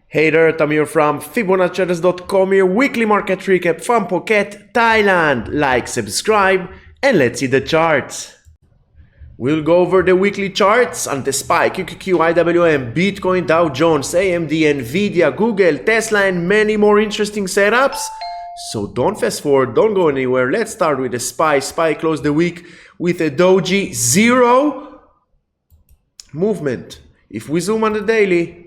Hey there, Tamir from FIBONACCI.com, your weekly market recap from Phuket, Thailand. Like, subscribe, and let's see the charts. We'll go over the weekly charts on the SPY, QQQ, IWM, Bitcoin, Dow Jones, AMD, Nvidia, Google, Tesla, and many more interesting setups. So don't fast forward, don't go anywhere. Let's start with the SPY. SPY closed the week with a doji zero movement. If we zoom on the daily,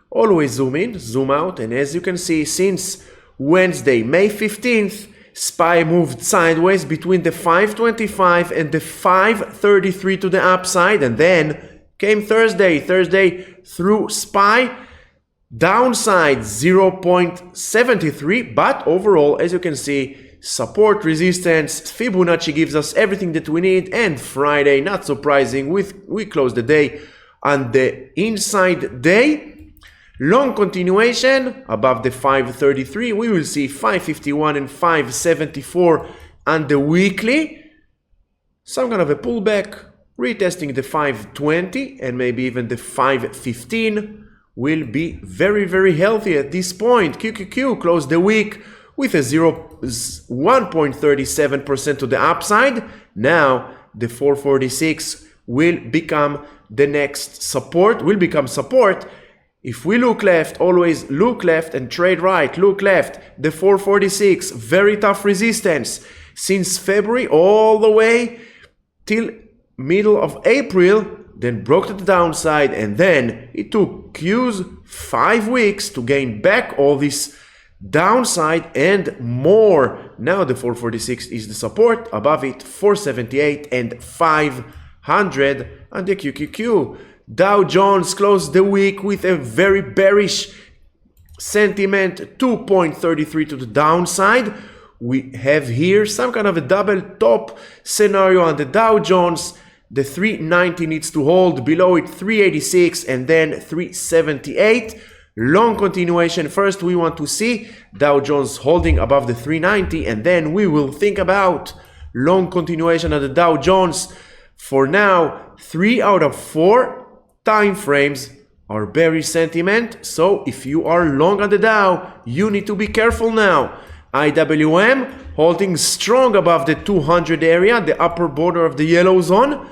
always zoom in, zoom out, and as you can see, since Wednesday, May 15th, SPY moved sideways between the 525 and the 533 to the upside, and then came Thursday through SPY downside 0.73, but overall, as you can see, support, resistance, Fibonacci gives us everything that we need, and Friday, not surprising, we closed the day on the inside day. Long continuation above the 533, we will see 551 and 574 on the weekly. Some kind of a pullback, retesting the 520 and maybe even the 515 will be very, very healthy at this point. QQQ closed the week with a 1.37% to the upside. Now the 446 will become the next support, will become support. If we look left, always look left and trade right, look left, the 446, very tough resistance since February all the way till middle of April, then broke to the downside, and then it took Q's 5 weeks to gain back all this downside and more. Now the 446 is the support, above it 478 and 500 on the QQQ. Dow Jones closed the week with a very bearish sentiment, 2.33 to the downside. We have here some kind of a double top scenario on the Dow Jones. The 390 needs to hold, below it 386 and then 378. Long continuation. First we want to see Dow Jones holding above the 390, and then we will think about long continuation of the Dow Jones. For now, 3 out of 4 time frames are bearish sentiment, so if you are long on the Dow, you need to be careful now. IWM holding strong above the 200 area, the upper border of the yellow zone.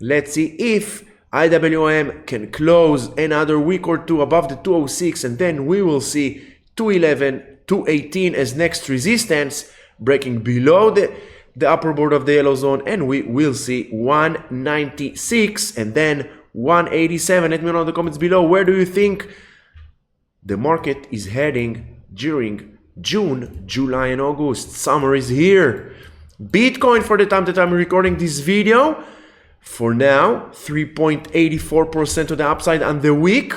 Let's see if IWM can close another week or two above the 206, and then we will see 211, 218 as next resistance, breaking below the upper border of the yellow zone, and we will see 196 and then 187. Let me know in the comments below, where do you think the market is heading during June, July, and August? Summer is here. Bitcoin, for the time that I'm recording this video, for now 3.84% to the upside on the week.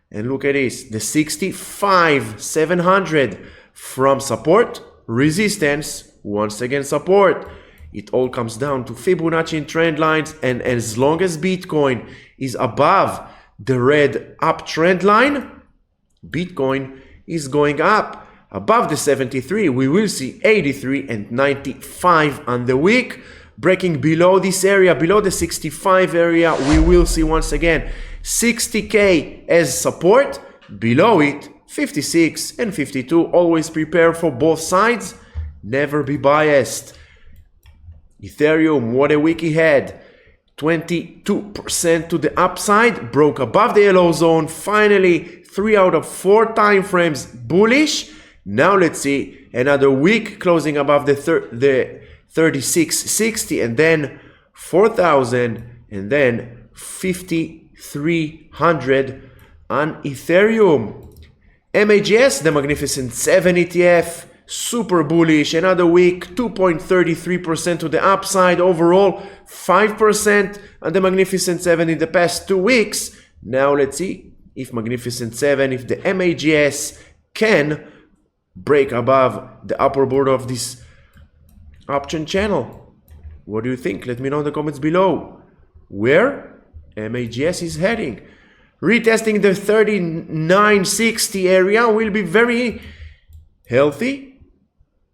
And look at this, the 65,700 from support, resistance, once again support. It all comes down to Fibonacci and trend lines, and as long as Bitcoin is above the red uptrend line, Bitcoin is going up. Above the 73, we will see 83 and 95 on the week. Breaking below this area, below the 65 area, we will see once again 60K as support. Below it, 56 and 52. Always prepare for both sides. Never be biased. Ethereum, what a week he had. 22% to the upside, broke above the yellow zone. Finally, 3 out of 4 time frames bullish. Now let's see another week closing above the 3660, and then 4,000, and then 5,300 on Ethereum. MAGS, the Magnificent 7 ETF, super bullish. Another week, 2.33% to the upside. Overall, 5% on the Magnificent 7 in the past 2 weeks. Now let's see if Magnificent 7, if the MAGS can break above the upper border of this option channel. What do you think? Let me know in the comments below where MAGS is heading. Retesting the 3960 area will be very healthy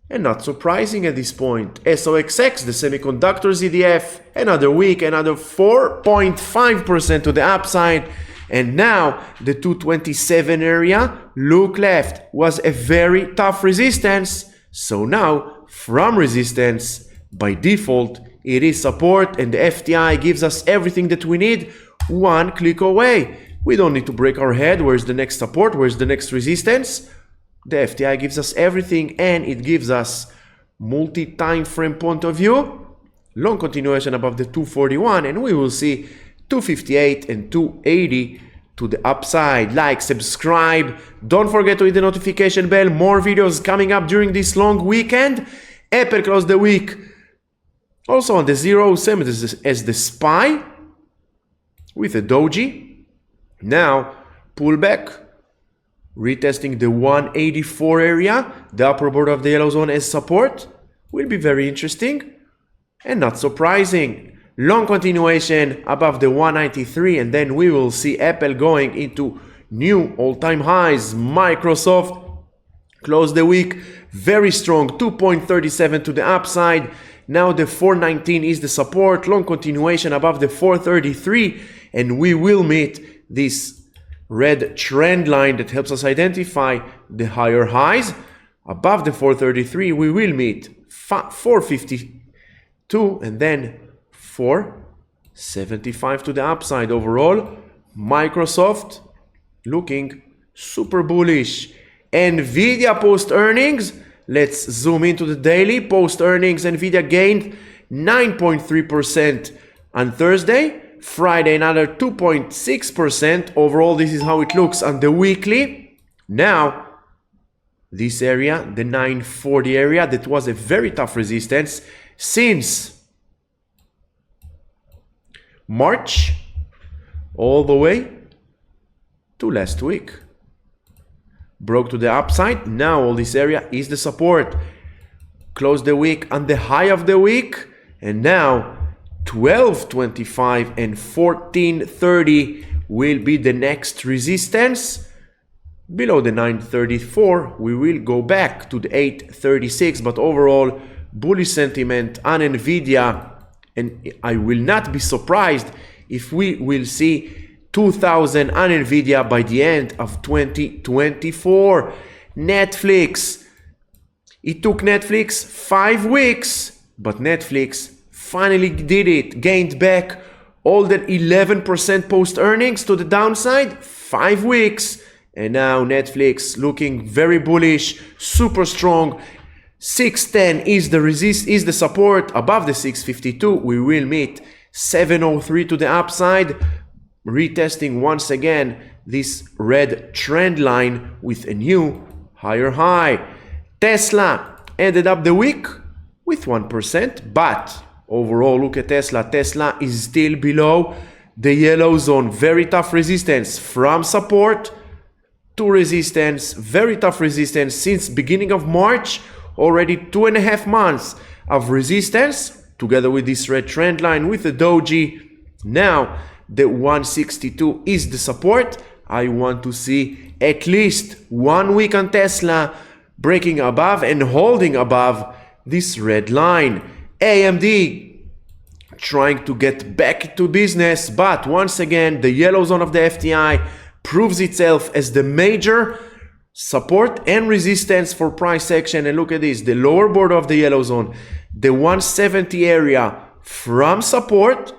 and not surprising at this point. SOXX, the semiconductors ETF, another week, another 4.5% to the upside. And now the 227 area, look left, was a very tough resistance. So now from resistance, by default, it is support, and the FTI gives us everything that we need one click away. We don't need to break our head. Where's the next support? Where's the next resistance? The FTI gives us everything, and it gives us multi-time frame point of view, long continuation above the 241, and we will see 258 and 280 to the upside. Like, subscribe, don't forget to hit the notification bell. More videos coming up during this long weekend. Apple closed the week also on the 007 as the SPY with a doji. Now pullback, retesting the 184 area, the upper border of the yellow zone as support. Will be very interesting and not surprising. Long continuation above the 193, and then we will see Apple going into new all-time highs. Microsoft closed the week very strong, 2.37 to the upside. Now the 419 is the support, long continuation above the 433, and we will meet this red trend line that helps us identify the higher highs. Above the 433, we will meet 452 and then 475 to the upside. Overall, Microsoft looking super bullish. Nvidia post earnings. Let's zoom into the daily. Post earnings, Nvidia gained 9.3% on Thursday. Friday, another 2.6%. Overall, this is how it looks on the weekly. Now, this area, the 940 area, that was a very tough resistance since March all the way to last week. Broke to the upside. Now all this area is the support. Closed the week on the high of the week, and now 1225 and 1430 will be the next resistance. Below the 934, we will go back to the 836, but overall bullish sentiment on Nvidia, and I will not be surprised if we will see 2000 on Nvidia by the end of 2024. Netflix. It took Netflix 5 weeks, but Netflix finally did it. Gained back all that 11% post earnings to the downside. 5 weeks. And now Netflix looking very bullish, super strong. 610 is the support. Above the 652, we will meet 703 to the upside. Retesting once again this red trend line with a new higher high. Tesla ended up the week with 1%, but overall, look at Tesla. Tesla is still below the yellow zone. Very tough resistance from support to resistance. Very tough resistance since beginning of March. Already 2.5 months of resistance together with this red trend line with the doji. Now the 162 is the support. I want to see at least 1 week on Tesla breaking above and holding above this red line. AMD trying to get back to business, but once again the yellow zone of the FTI proves itself as the major support and resistance for price action. And look at this, the lower border of the yellow zone, the 170 area from support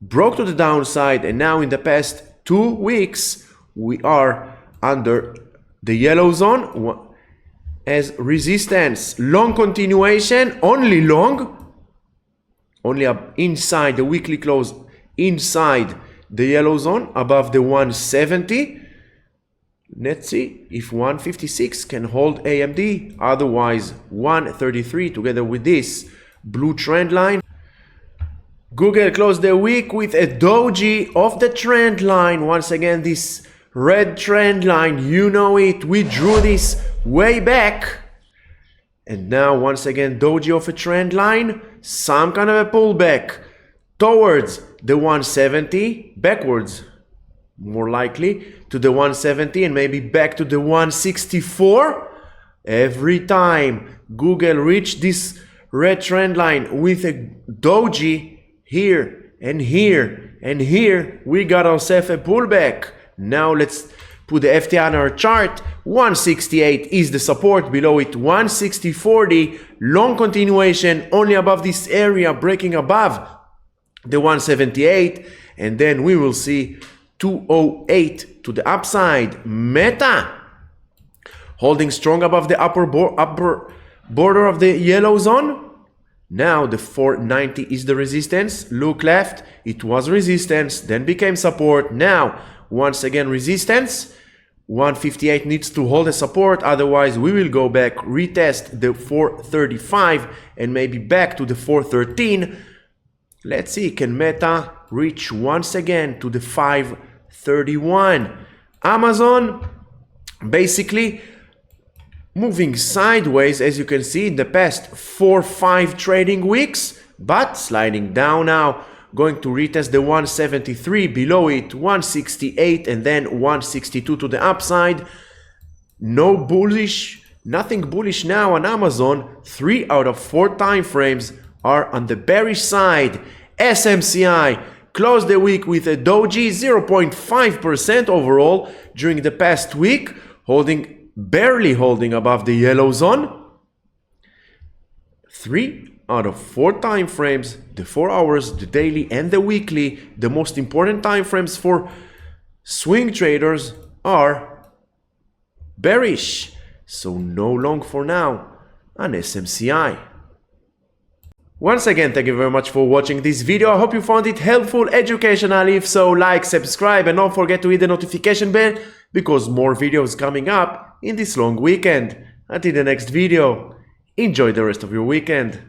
broke to the downside, and now in the past 2 weeks we are under the yellow zone as resistance. Long continuation, only long, only up inside the weekly close, inside the yellow zone above the 170. Let's see if 156 can hold AMD, otherwise 133 together with this blue trend line. Google closed the week with a doji of the trend line. Once again, this red trend line, you know it, we drew this way back. And now once again, doji of a trend line, some kind of a pullback towards the 170, backwards more likely to the 170, and maybe back to the 164. Every time Google reached this red trend line with a doji here and here and here we got ourselves a pullback. Now let's put the FTI on our chart. 168 is the support, below it 160.40, long continuation only above this area, breaking above the 178, and then we will see 208 to the upside. Meta holding strong above the upper border of the yellow zone. Now the 490 is the resistance. Look left, it was resistance, then became support. Now once again resistance. 158 needs to hold a support, otherwise we will go back, retest the 435 and maybe back to the 413. Let's see, can Meta reach once again to the 531? Amazon basically moving sideways, as you can see, in the past 4-5 trading weeks, but sliding down now, going to retest the 173, below it 168, and then 162 to the upside. No bullish, nothing bullish now on Amazon. 3 out of 4 time frames are on the bearish side. SMCI closed the week with a doji 0.5% overall during the past week, barely holding above the yellow zone. 3 out of 4 time frames, the 4 hours, the daily and the weekly, the most important time frames for swing traders, are bearish. So no long for now on SMCI. Once again, thank you very much for watching this video. I hope you found it helpful, educational. If so, like, subscribe, and don't forget to hit the notification bell because more videos coming up in this long weekend. Until the next video, enjoy the rest of your weekend.